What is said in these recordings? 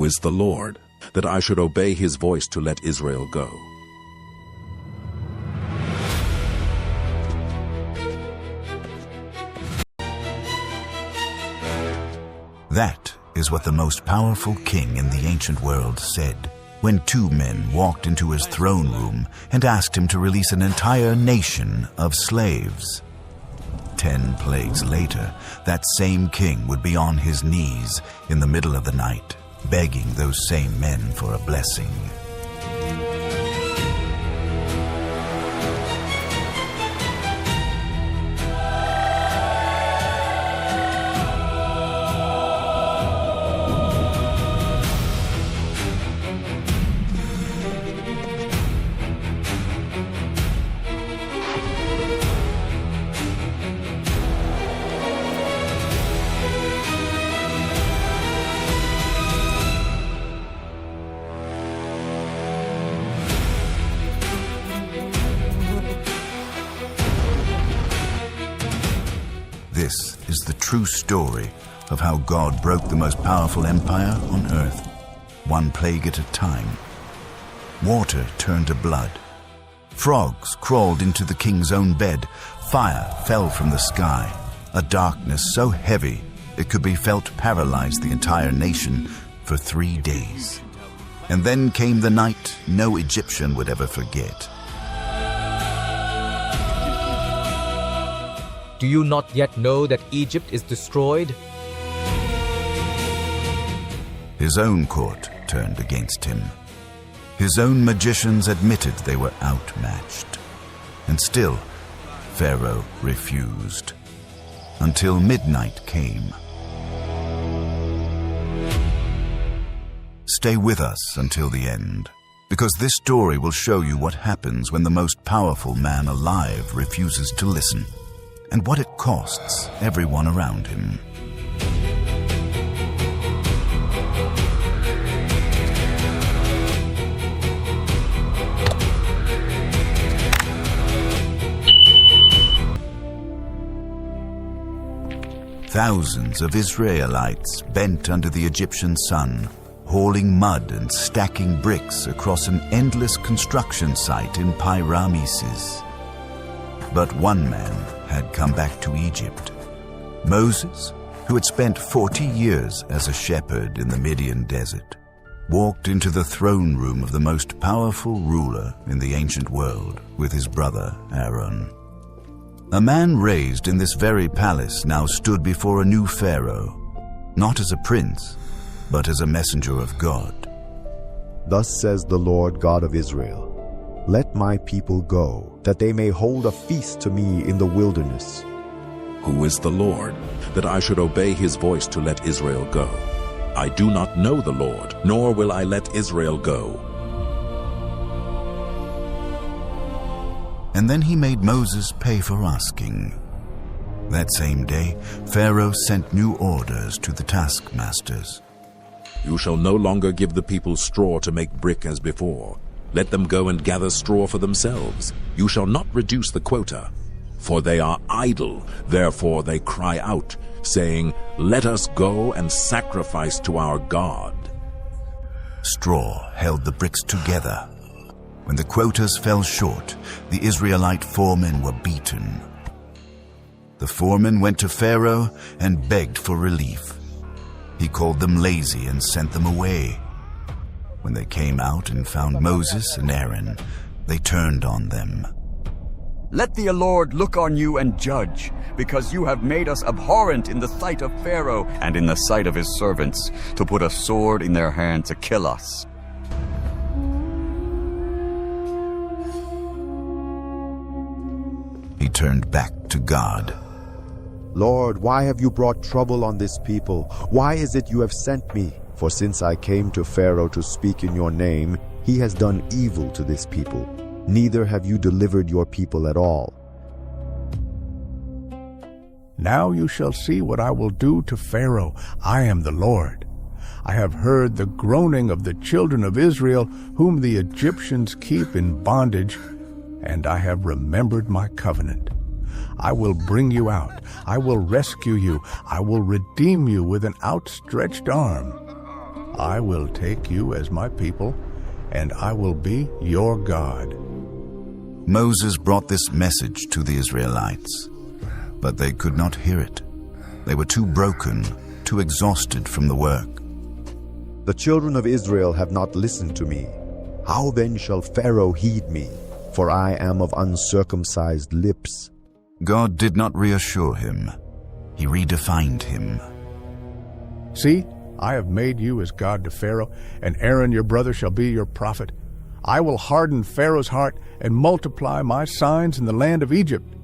is the Lord, that I should obey his voice to let Israel go? That is what the most powerful king in the ancient world said when two men walked into his throne room and asked him to release an entire nation of slaves. 10 plagues later, that same king would be on his knees in the middle of the night, begging those same men for a blessing. This is the true story of how God broke the most powerful empire on earth, one plague at a time. Water turned to blood. Frogs crawled into the king's own bed. Fire fell from the sky. A darkness so heavy it could be felt paralyzed the entire nation for 3 days. And then came the night no Egyptian would ever forget. Do you not yet know that Egypt is destroyed? His own court turned against him. His own magicians admitted they were outmatched. And still, Pharaoh refused. Until midnight came. Stay with us until the end, because this story will show you what happens when the most powerful man alive refuses to listen, and what it costs everyone around him. Thousands of Israelites bent under the Egyptian sun, hauling mud and stacking bricks across an endless construction site in Pi-Rameses. But one man had come back to Egypt. Moses, who had spent 40 years as a shepherd in the Midian desert, walked into the throne room of the most powerful ruler in the ancient world with his brother Aaron. A man raised in this very palace now stood before a new Pharaoh, not as a prince, but as a messenger of God. Thus says the Lord God of Israel, let my people go, that they may hold a feast to me in the wilderness. Who is the Lord, that I should obey his voice to let Israel go? I do not know the Lord, nor will I let Israel go. And then he made Moses pay for asking. That same day, Pharaoh sent new orders to the taskmasters. You shall no longer give the people straw to make brick as before. Let them go and gather straw for themselves. You shall not reduce the quota, for they are idle. Therefore they cry out, saying, let us go and sacrifice to our God. Straw held the bricks together. When the quotas fell short, the Israelite foremen were beaten. The foremen went to Pharaoh and begged for relief. He called them lazy and sent them away. When they came out and found Moses and Aaron, they turned on them. Let the Lord look on you and judge, because you have made us abhorrent in the sight of Pharaoh and in the sight of his servants, to put a sword in their hand to kill us. He turned back to God. Lord, why have you brought trouble on this people? Why is it you have sent me? For since I came to Pharaoh to speak in your name, he has done evil to this people. Neither have you delivered your people at all. Now you shall see what I will do to Pharaoh. I am the Lord. I have heard the groaning of the children of Israel, whom the Egyptians keep in bondage, and I have remembered my covenant. I will bring you out. I will rescue you. I will redeem you with an outstretched arm. I will take you as my people, and I will be your God." Moses brought this message to the Israelites, but they could not hear it. They were too broken, too exhausted from the work. The children of Israel have not listened to me. How then shall Pharaoh heed me? For I am of uncircumcised lips. God did not reassure him. He redefined him. "See, I have made you as God to Pharaoh, and Aaron your brother shall be your prophet. I will harden Pharaoh's heart and multiply my signs in the land of Egypt.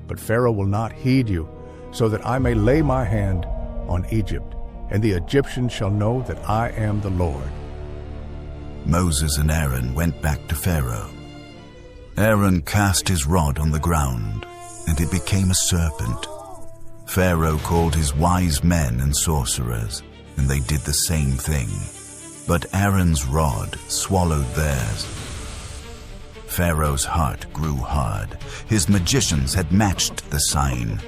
But Pharaoh will not heed you, so that I may lay my hand on Egypt, and the Egyptians shall know that I am the Lord." Moses and Aaron went back to Pharaoh. Aaron cast his rod on the ground, and it became a serpent. Pharaoh called his wise men and sorcerers, and they did the same thing. But Aaron's rod swallowed theirs. Pharaoh's heart grew hard. His magicians had matched the sign.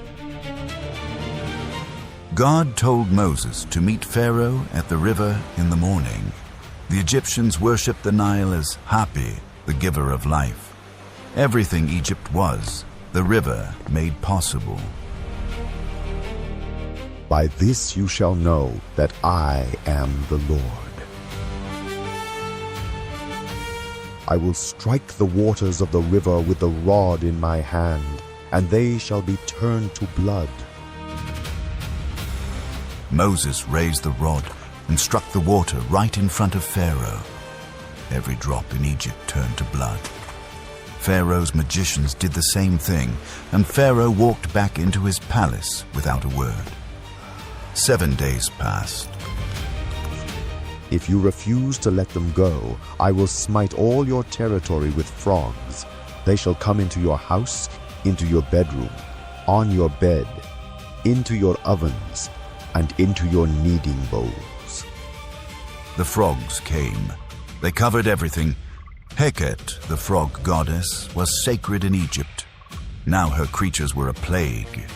God told Moses to meet Pharaoh at the river in the morning. The Egyptians worshipped the Nile as Hapi, the giver of life. Everything Egypt was, the river made possible. By this you shall know that I am the Lord. I will strike the waters of the river with the rod in my hand, and they shall be turned to blood. Moses raised the rod and struck the water right in front of Pharaoh. Every drop in Egypt turned to blood. Pharaoh's magicians did the same thing, and Pharaoh walked back into his palace without a word. 7 days passed. If you refuse to let them go, I will smite all your territory with frogs. They shall come into your house, into your bedroom, on your bed, into your ovens, and into your kneading bowls. The frogs came. They covered everything. Heket, the frog goddess, was sacred in Egypt. Now her creatures were a plague.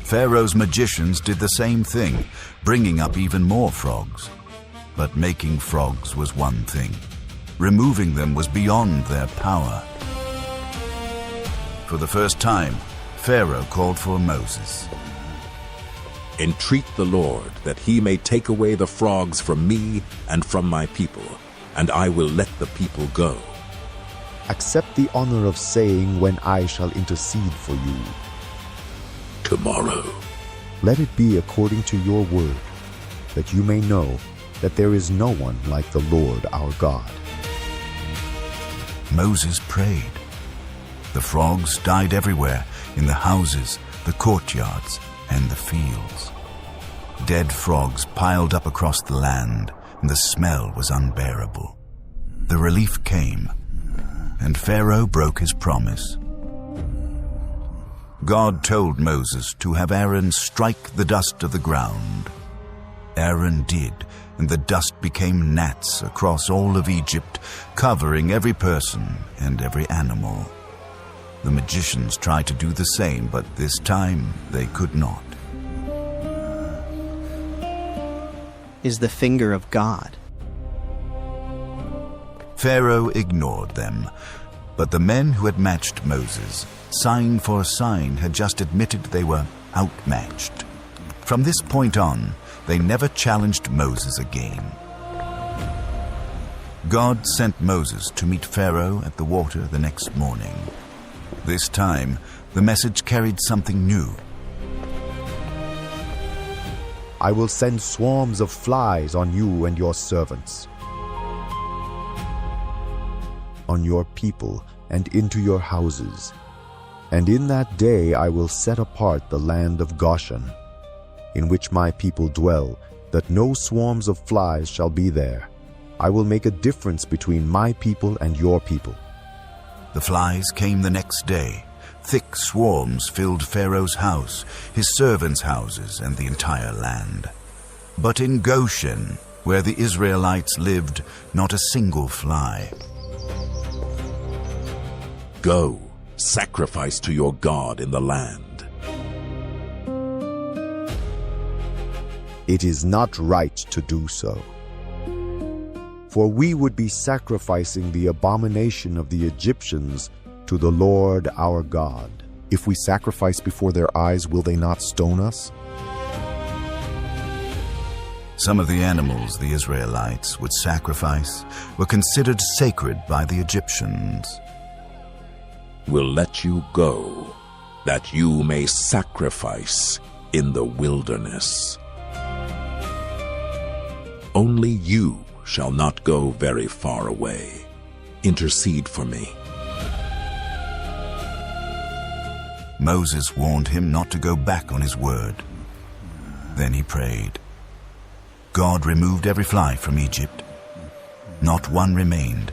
Pharaoh's magicians did the same thing, bringing up even more frogs. But making frogs was one thing. Removing them was beyond their power. For the first time, Pharaoh called for Moses. Entreat the Lord that he may take away the frogs from me and from my people, and I will let the people go. Accept the honor of saying when I shall intercede for you. Tomorrow. Let it be according to your word, that you may know that there is no one like the Lord our God. Moses prayed. The frogs died everywhere, in the houses, the courtyards, and the fields. Dead frogs piled up across the land, and the smell was unbearable. The relief came, and Pharaoh broke his promise. God told Moses to have Aaron strike the dust of the ground. Aaron did, and the dust became gnats across all of Egypt, covering every person and every animal. The magicians tried to do the same, but this time they could not. Is the finger of God. Pharaoh ignored them, but the men who had matched Moses, sign for sign, had just admitted they were outmatched. From this point on, they never challenged Moses again. God sent Moses to meet Pharaoh at the water the next morning. This time, the message carried something new. I will send swarms of flies on you and your servants, on your people, and into your houses. And in that day I will set apart the land of Goshen, in which my people dwell, that no swarms of flies shall be there. I will make a difference between my people and your people. The flies came the next day. Thick swarms filled Pharaoh's house, his servants' houses, and the entire land. But in Goshen, where the Israelites lived, not a single fly. Go, sacrifice to your God in the land. It is not right to do so. for we would be sacrificing the abomination of the Egyptians to the Lord our God. If we sacrifice before their eyes, will they not stone us? Some of the animals the Israelites would sacrifice were considered sacred by the Egyptians. Will let you go, that you may sacrifice in the wilderness. Only you shall not go very far away. Intercede for me. Moses warned him not to go back on his word. Then he prayed. God removed every fly from Egypt. Not one remained.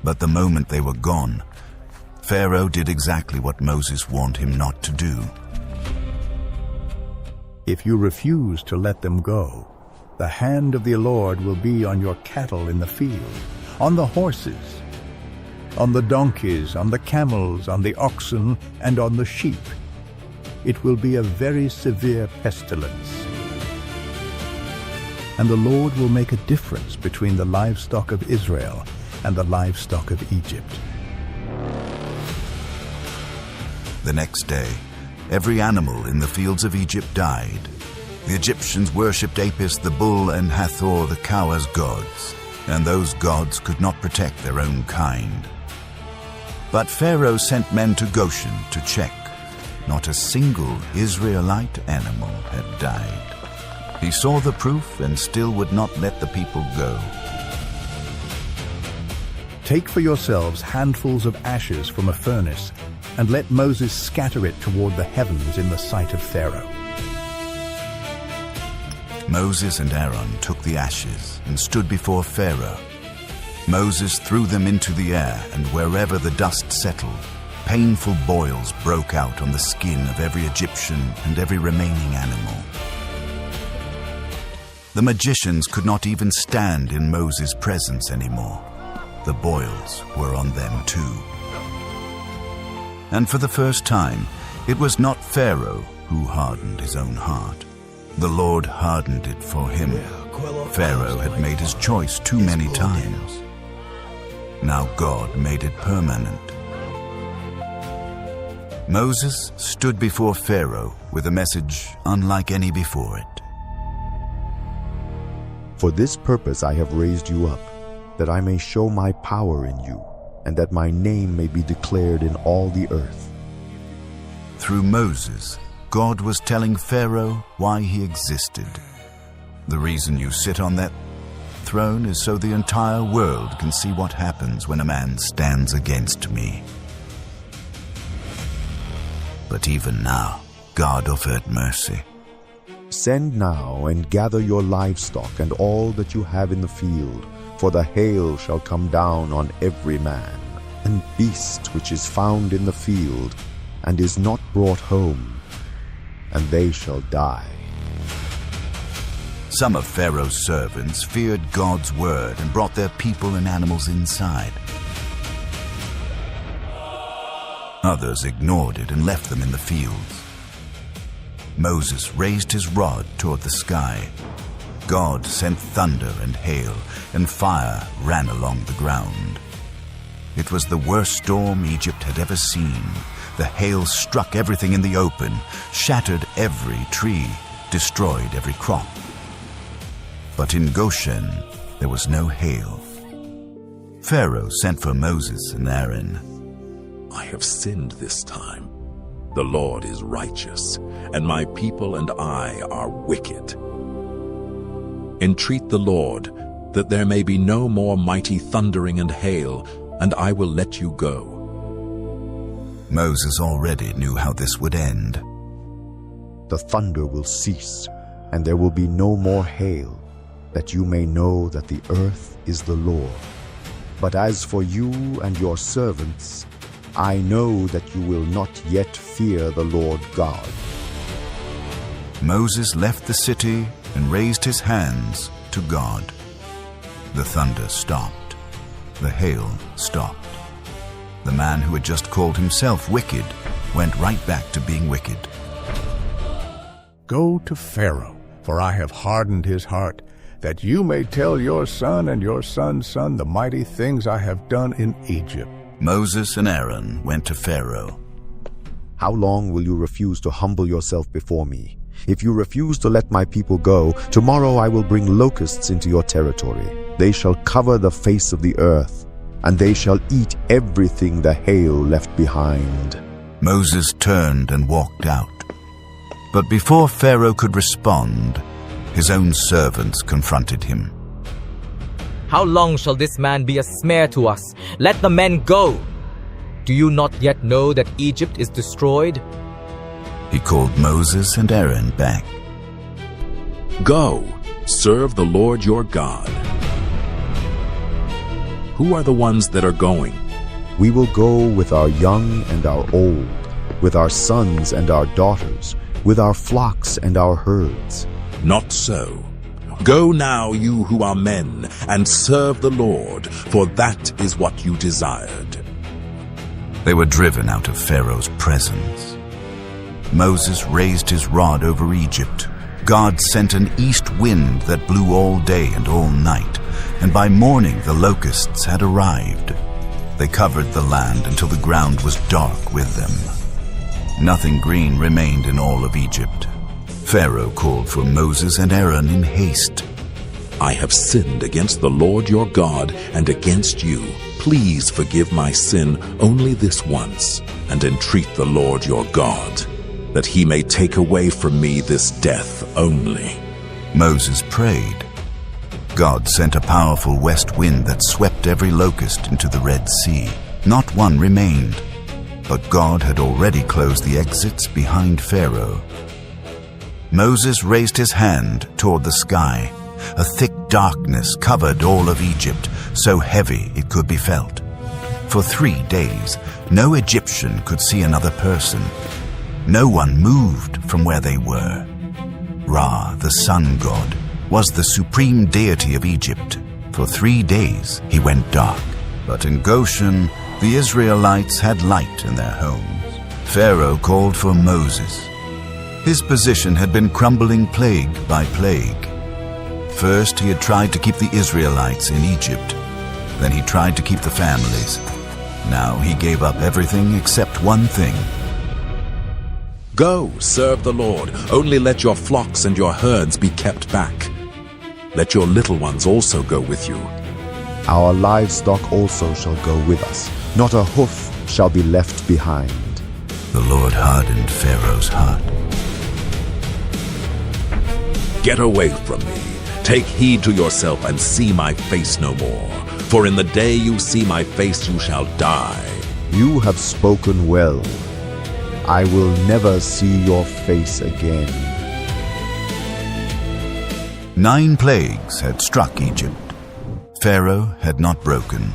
But the moment they were gone, Pharaoh did exactly what Moses warned him not to do. If you refuse to let them go, the hand of the Lord will be on your cattle in the field, on the horses, on the donkeys, on the camels, on the oxen, and on the sheep. It will be a very severe pestilence. And the Lord will make a difference between the livestock of Israel and the livestock of Egypt. The next day, every animal in the fields of Egypt died. The Egyptians worshipped Apis the bull and Hathor the cow as gods, and those gods could not protect their own kind. But Pharaoh sent men to Goshen to check. Not a single Israelite animal had died. He saw the proof and still would not let the people go. Take for yourselves handfuls of ashes from a furnace, and let Moses scatter it toward the heavens in the sight of Pharaoh. Moses and Aaron took the ashes and stood before Pharaoh. Moses threw them into the air, and wherever the dust settled, painful boils broke out on the skin of every Egyptian and every remaining animal. The magicians could not even stand in Moses' presence anymore. The boils were on them too. And for the first time, it was not Pharaoh who hardened his own heart. The Lord hardened it for him. Pharaoh had made his choice too many times. Now God made it permanent. Moses stood before Pharaoh with a message unlike any before it. For this purpose I have raised you up, that I may show my power in you, and that my name may be declared in all the earth. Through Moses, God was telling Pharaoh why he existed. The reason you sit on that throne is so the entire world can see what happens when a man stands against me. But even now, God offered mercy. Send now and gather your livestock and all that you have in the field, for the hail shall come down on every man and beast which is found in the field and is not brought home, and they shall die. Some of Pharaoh's servants feared God's word and brought their people and animals inside. Others ignored it and left them in the fields. Moses raised his rod toward the sky. God sent thunder and hail, and fire ran along the ground. It was the worst storm Egypt had ever seen. The hail struck everything in the open, shattered every tree, destroyed every crop. But in Goshen, there was no hail. Pharaoh sent for Moses and Aaron. I have sinned this time. The Lord is righteous, and my people and I are wicked. Entreat the Lord, that there may be no more mighty thundering and hail, and I will let you go. Moses already knew how this would end. The thunder will cease, and there will be no more hail, that you may know that the earth is the Lord. But as for you and your servants, I know that you will not yet fear the Lord God. Moses left the city and raised his hands to God. The thunder stopped. The hail stopped. The man who had just called himself wicked went right back to being wicked. Go to Pharaoh, for I have hardened his heart, that you may tell your son and your son's son the mighty things I have done in Egypt." Moses and Aaron went to Pharaoh. How long will you refuse to humble yourself before me? If you refuse to let my people go, tomorrow I will bring locusts into your territory. They shall cover the face of the earth, and they shall eat everything the hail left behind. Moses turned and walked out. But before Pharaoh could respond, his own servants confronted him. How long shall this man be a snare to us? Let the men go! Do you not yet know that Egypt is destroyed? He called Moses and Aaron back. Go, serve the Lord your God. Who are the ones that are going? We will go with our young and our old, with our sons and our daughters, with our flocks and our herds. Not so. Go now, you who are men, and serve the Lord, for that is what you desired. They were driven out of Pharaoh's presence. Moses raised his rod over Egypt. God sent an east wind that blew all day and all night, and by morning the locusts had arrived. They covered the land until the ground was dark with them. Nothing green remained in all of Egypt. Pharaoh called for Moses and Aaron in haste. I have sinned against the Lord your God and against you. Please forgive my sin only this once, and entreat the Lord your God, that he may take away from me this death only. Moses prayed. God sent a powerful west wind that swept every locust into the Red Sea. Not one remained, but God had already closed the exits behind Pharaoh. Moses raised his hand toward the sky. A thick darkness covered all of Egypt, so heavy it could be felt. For 3 days, no Egyptian could see another person. No one moved from where they were. Ra, the sun god, was the supreme deity of Egypt. For 3 days he went dark. But in Goshen, the Israelites had light in their homes. Pharaoh called for Moses. His position had been crumbling plague by plague. First, he had tried to keep the Israelites in Egypt. Then he tried to keep the families. Now he gave up everything except one thing. Go, serve the Lord. Only let your flocks and your herds be kept back. Let your little ones also go with you. Our livestock also shall go with us. Not a hoof shall be left behind. The Lord hardened Pharaoh's heart. Get away from me. Take heed to yourself and see my face no more. For in the day you see my face you shall die. You have spoken well. I will never see your face again. 9 plagues had struck Egypt. Pharaoh had not broken,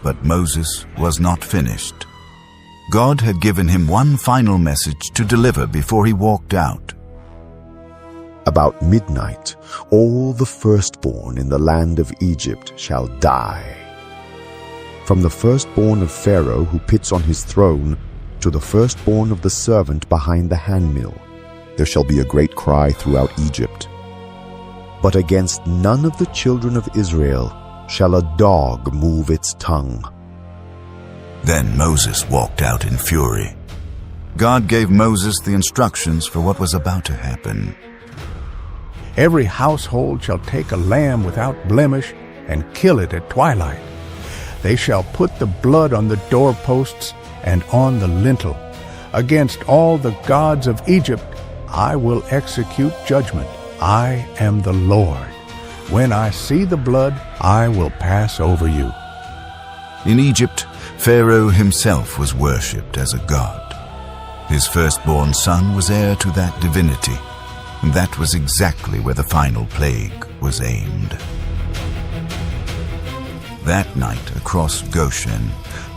but Moses was not finished. God had given him one final message to deliver before he walked out. About midnight, all the firstborn in the land of Egypt shall die. From the firstborn of Pharaoh who pits on his throne to the firstborn of the servant behind the handmill, there shall be a great cry throughout Egypt. But against none of the children of Israel shall a dog move its tongue. Then Moses walked out in fury. God gave Moses the instructions for what was about to happen. Every household shall take a lamb without blemish and kill it at twilight. They shall put the blood on the doorposts and on the lintel. Against all the gods of Egypt I will execute judgment. I am the Lord. When I see the blood, I will pass over you. In Egypt, Pharaoh himself was worshipped as a god. His firstborn son was heir to that divinity, and that was exactly where the final plague was aimed. That night, across Goshen,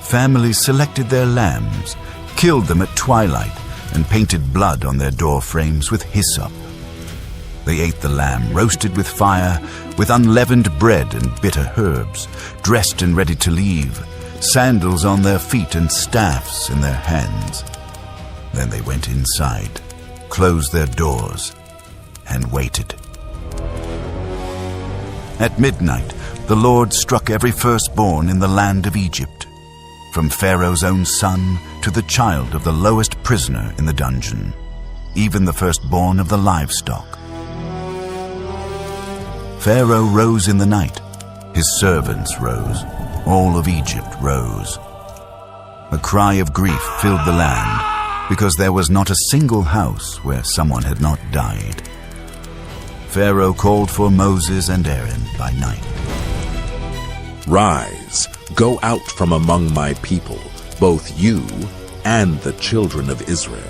families selected their lambs, killed them at twilight, and painted blood on their door frames with hyssop. They ate the lamb roasted with fire, with unleavened bread and bitter herbs, dressed and ready to leave, sandals on their feet and staffs in their hands. Then they went inside, closed their doors, and waited. At midnight, the Lord struck every firstborn in the land of Egypt, from Pharaoh's own son to the child of the lowest prisoner in the dungeon, even the firstborn of the livestock. Pharaoh rose in the night. His servants rose. All of Egypt rose. A cry of grief filled the land, because there was not a single house where someone had not died. Pharaoh called for Moses and Aaron by night. Rise, go out from among my people, both you and the children of Israel,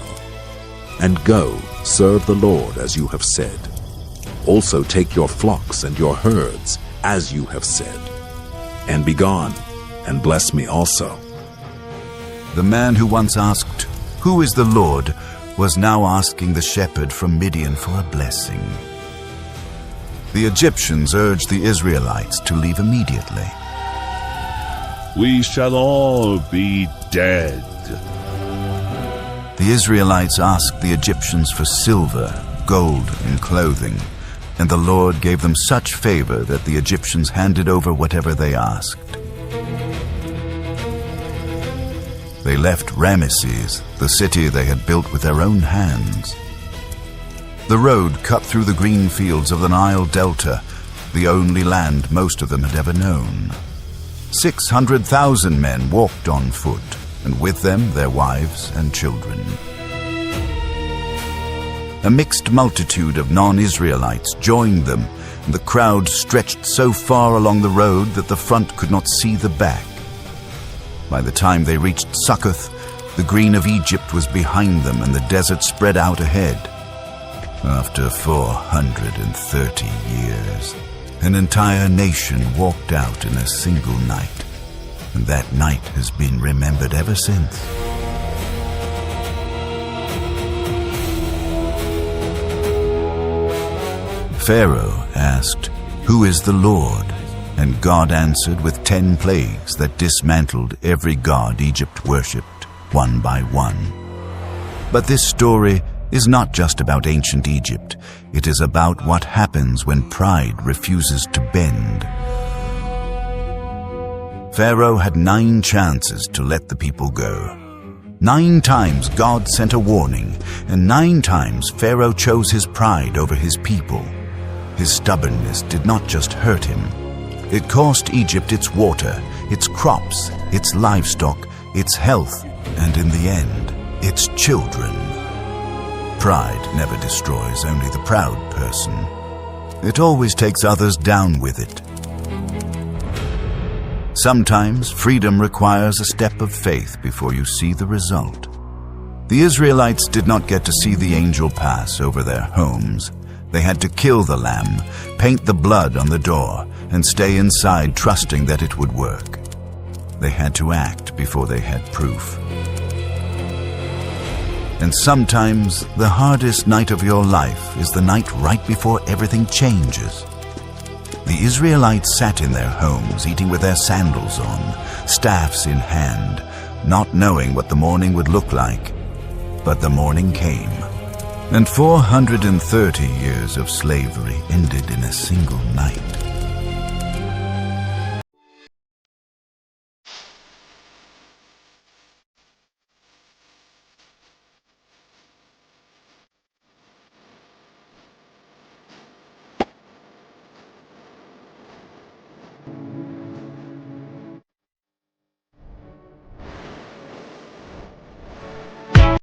and go, serve the Lord as you have said. Also take your flocks and your herds, as you have said, and be gone, and bless me also. The man who once asked, "Who is the Lord?" was now asking the shepherd from Midian for a blessing. The Egyptians urged the Israelites to leave immediately. We shall all be dead. The Israelites asked the Egyptians for silver, gold, and clothing, and the Lord gave them such favor that the Egyptians handed over whatever they asked. They left Ramesses, the city they had built with their own hands. The road cut through the green fields of the Nile Delta, the only land most of them had ever known. 600,000 men walked on foot, and with them their wives and children. A mixed multitude of non-Israelites joined them, and the crowd stretched so far along the road that the front could not see the back. By the time they reached Succoth, the green of Egypt was behind them and the desert spread out ahead. After 430 years, an entire nation walked out in a single night, and that night has been remembered ever since. Pharaoh asked, "Who is the Lord?" And God answered with 10 plagues that dismantled every god Egypt worshipped, one by one. But this story is not just about ancient Egypt. It is about what happens when pride refuses to bend. Pharaoh had 9 chances to let the people go. 9 times God sent a warning, and 9 times Pharaoh chose his pride over his people. His stubbornness did not just hurt him. It cost Egypt its water, its crops, its livestock, its health, and in the end, its children. Pride never destroys only the proud person. It always takes others down with it. Sometimes freedom requires a step of faith before you see the result. The Israelites did not get to see the angel pass over their homes. They had to kill the lamb, paint the blood on the door, and stay inside trusting that it would work. They had to act before they had proof. And sometimes the hardest night of your life is the night right before everything changes. The Israelites sat in their homes, eating with their sandals on, staffs in hand, not knowing what the morning would look like. But the morning came, and 430 years of slavery ended in a single night.